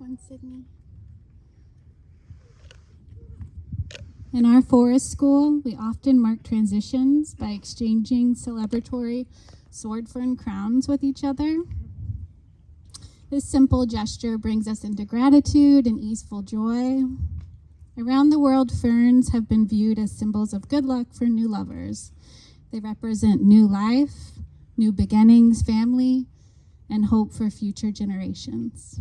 one, Sydney. In our forest school, we often mark transitions by exchanging celebratory sword fern crowns with each other. This simple gesture brings us into gratitude and easeful joy. Around the world, ferns have been viewed as symbols of good luck for new lovers. They represent new life, new beginnings, family, and hope for future generations.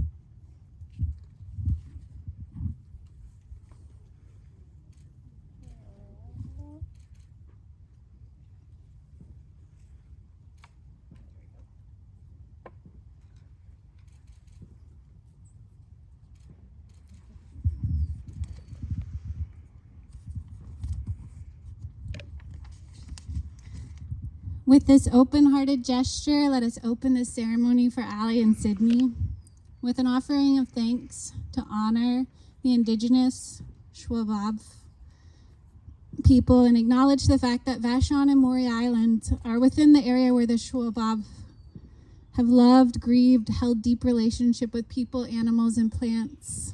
With this open-hearted gesture, let us open this ceremony for Allie and Sydney with an offering of thanks to honor the indigenous Shwabab people and acknowledge the fact that Vashon and Maury Island are within the area where the Shwabab have loved, grieved, held deep relationship with people, animals, and plants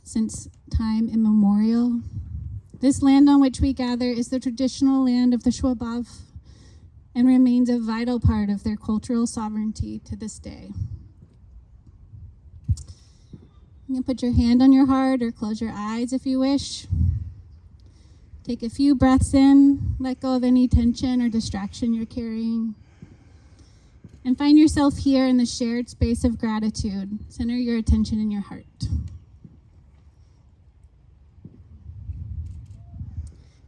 since time immemorial. This land on which we gather is the traditional land of the Shwabab and remains a vital part of their cultural sovereignty to this day. You can put your hand on your heart or close your eyes if you wish. Take a few breaths in, let go of any tension or distraction you're carrying, and find yourself here in the shared space of gratitude. Center your attention in your heart.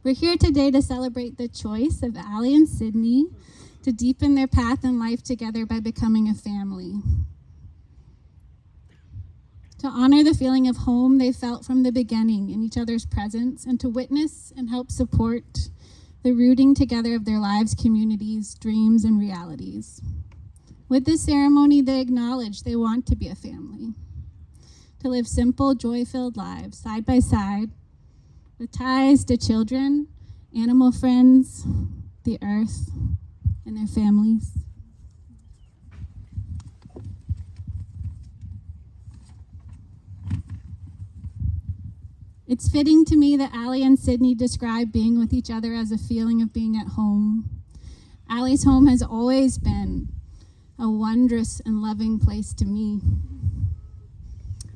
We're here today to celebrate the choice of Allie and Sydney to deepen their path in life together by becoming a family. To honor the feeling of home they felt from the beginning in each other's presence, and to witness and help support the rooting together of their lives, communities, dreams, and realities. With this ceremony, they acknowledge they want to be a family, to live simple, joy-filled lives side by side, with ties to children, animal friends, the earth, and their families. It's fitting to me that Allie and Sydney describe being with each other as a feeling of being at home. Allie's home has always been a wondrous and loving place to me.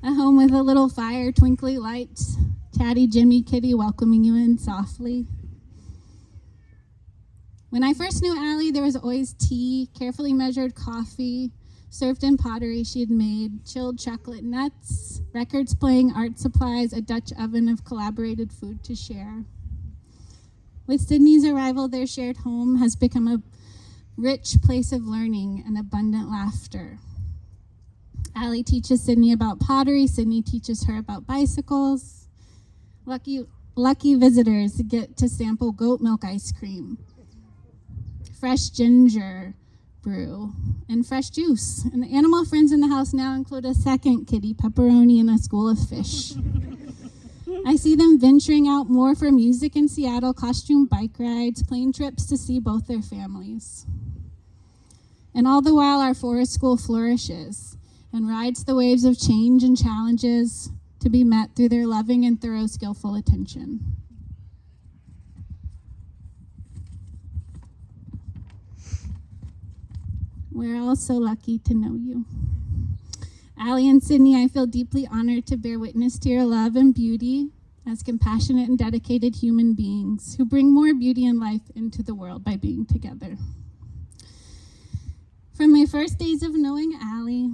A home with a little fire, twinkly lights, chatty Jimmy Kitty welcoming you in softly. When I first knew Allie, there was always tea, carefully measured coffee, served in pottery she had made, chilled chocolate nuts, records playing, art supplies, a Dutch oven of collaborated food to share. With Sydney's arrival, their shared home has become a rich place of learning and abundant laughter. Allie teaches Sydney about pottery, Sydney teaches her about bicycles. Lucky visitors get to sample goat milk ice cream, fresh ginger brew, and fresh juice. And the animal friends in the house now include a second kitty, pepperoni, and a school of fish. I see them venturing out more for music in Seattle, costume bike rides, plane trips to see both their families. And all the while, our forest school flourishes and rides the waves of change and challenges to be met through their loving and thorough, skillful attention. We're all so lucky to know you. Allie and Sydney, I feel deeply honored to bear witness to your love and beauty as compassionate and dedicated human beings who bring more beauty and life into the world by being together. From my first days of knowing Allie,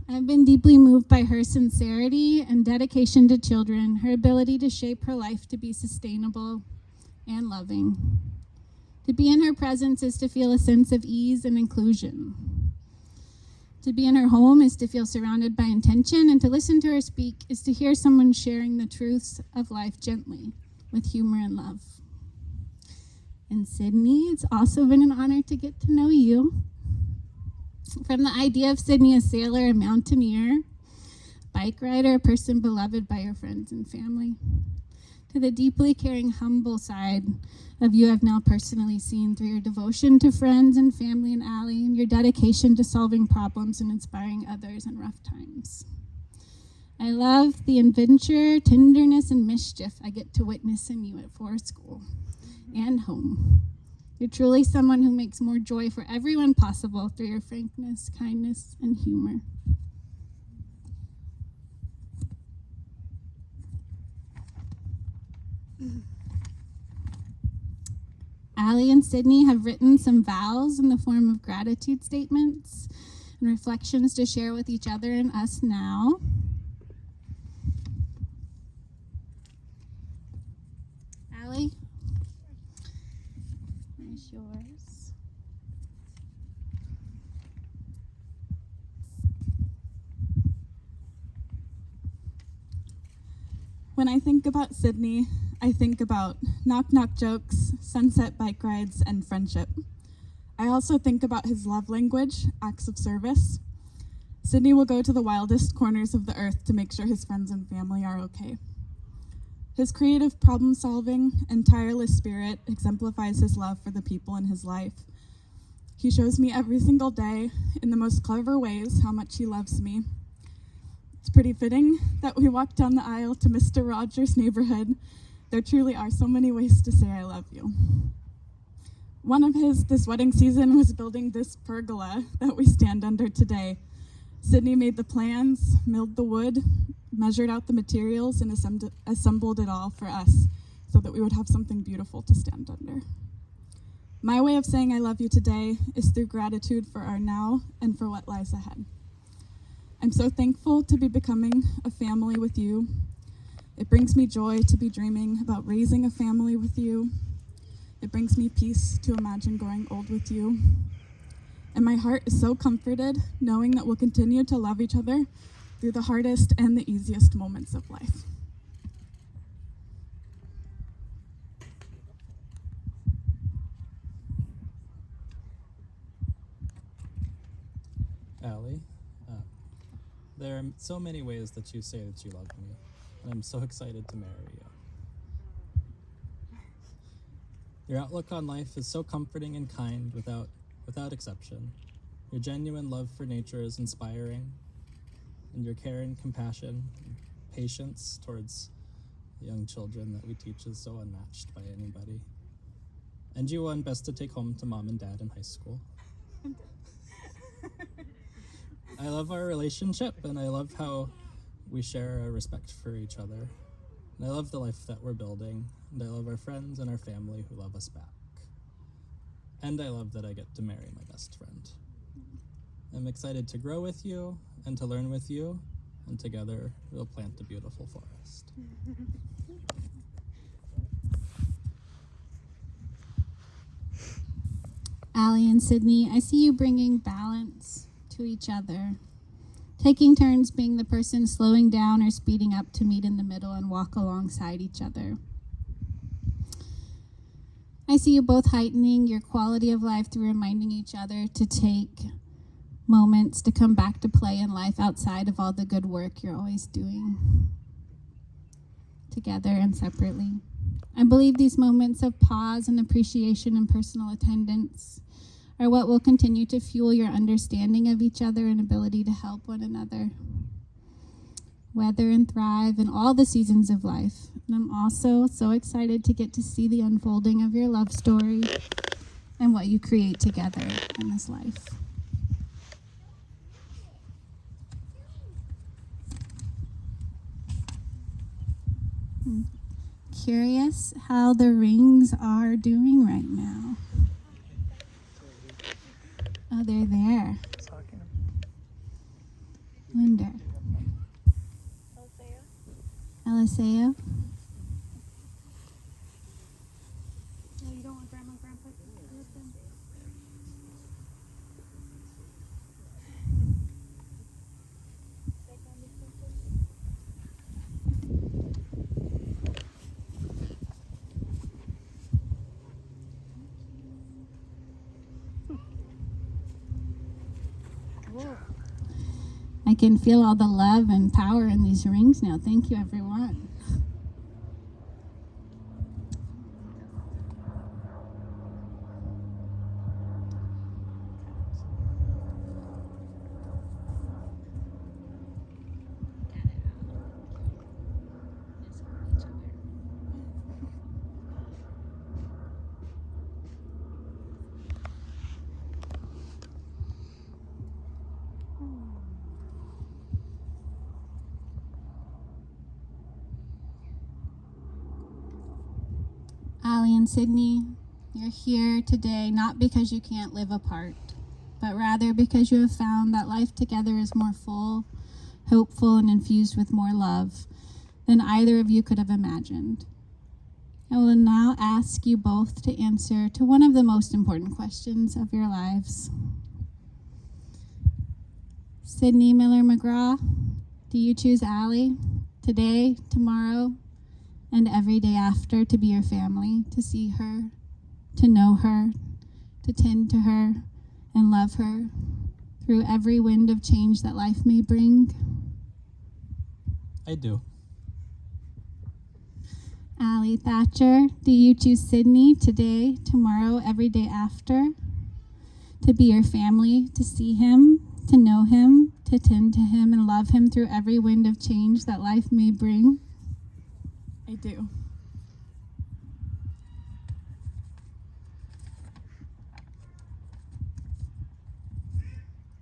I've been deeply moved by her sincerity and dedication to children, her ability to shape her life to be sustainable and loving. To be in her presence is to feel a sense of ease and inclusion. To be in her home is to feel surrounded by intention, and to listen to her speak is to hear someone sharing the truths of life gently, with humor and love. And Sydney, it's also been an honor to get to know you. From the idea of Sydney, a sailor, a mountaineer, bike rider, a person beloved by your friends and family, to the deeply caring, humble side of you I've now personally seen through your devotion to friends and family and Allie, and your dedication to solving problems and inspiring others in rough times. I love the adventure, tenderness, and mischief I get to witness in you at Forest School and home. You're truly someone who makes more joy for everyone possible through your frankness, kindness, and humor. Allie and Sydney have written some vows in the form of gratitude statements and reflections to share with each other and us now. Allie, here's yours. When I think about Sydney, I think about knock-knock jokes, sunset bike rides, and friendship. I also think about his love language, acts of service. Sydney will go to the wildest corners of the earth to make sure his friends and family are okay. His creative problem-solving and tireless spirit exemplifies his love for the people in his life. He shows me every single day, in the most clever ways, how much he loves me. It's pretty fitting that we walked down the aisle to Mr. Rogers' neighborhood. There truly are so many ways to say I love you. One of his this wedding season was building this pergola that we stand under today. Sydney made the plans, milled the wood, measured out the materials, and assembled it all for us so that we would have something beautiful to stand under. My way of saying I love you today is through gratitude for our now and for what lies ahead. I'm so thankful to be becoming a family with you. It brings me joy to be dreaming about raising a family with you. It brings me peace to imagine growing old with you. And my heart is so comforted knowing that we'll continue to love each other through the hardest and the easiest moments of life. Allie, there are so many ways that you say that you love me, and I'm so excited to marry you. Your outlook on life is so comforting and kind without exception. Your genuine love for nature is inspiring, and your care and compassion and patience towards the young children that we teach is so unmatched by anybody. And you won Best to Take Home to Mom and Dad in high school. I love our relationship, and I love how we share a respect for each other. And I love the life that we're building, and I love our friends and our family who love us back. And I love that I get to marry my best friend. I'm excited to grow with you and to learn with you, and together we'll plant a beautiful forest. Allie and Sydney, I see you bringing balance to each other, taking turns being the person slowing down or speeding up to meet in the middle and walk alongside each other. I see you both heightening your quality of life through reminding each other to take moments to come back to play in life outside of all the good work you're always doing, together and separately. I believe these moments of pause and appreciation and personal attendance are what will continue to fuel your understanding of each other and ability to help one another weather and thrive in all the seasons of life. And I'm also so excited to get to see the unfolding of your love story and what you create together in this life. I'm curious how the rings are doing right now. Oh, they're there. Wonder. Eliseo? No, you don't want grandma and grandpa with them. Whoa. I can feel all the love and power in these rings now. Thank you, everyone. Allie and Sydney, you're here today not because you can't live apart, but rather because you have found that life together is more full, hopeful, and infused with more love than either of you could have imagined. I will now ask you both to answer to one of the most important questions of your lives. Sydney Miller McGraw, do you choose Allie today, tomorrow, and every day after to be your family, to see her, to know her, to tend to her, and love her through every wind of change that life may bring? I do. Allie Thatcher, do you choose Sydney today, tomorrow, every day after, to be your family, to see him, to know him, to tend to him, and love him through every wind of change that life may bring? I do.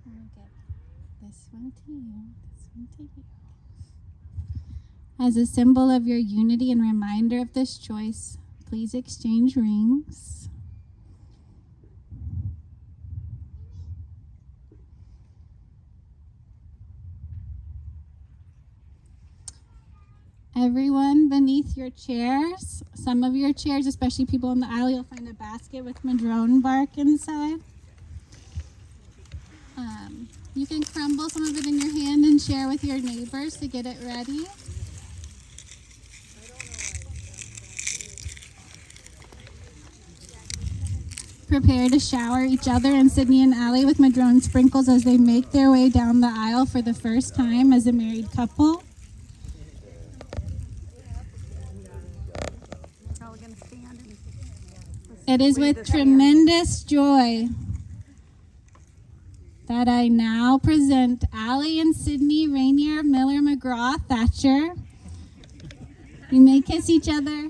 I'll get this one to you, this one to you. As a symbol of your unity and reminder of this choice, please exchange rings. Everyone beneath your chairs, some of your chairs, especially people in the aisle, you'll find a basket with madrone bark inside. You can crumble some of it in your hand and share with your neighbors to get it ready. Prepare to shower each other and Sydney and Allie with madrone sprinkles as they make their way down the aisle for the first time as a married couple. Probably gonna stand and It is with tremendous joy that I now present Allie and Sydney Rainier Miller McGraw Thatcher. You may kiss each other.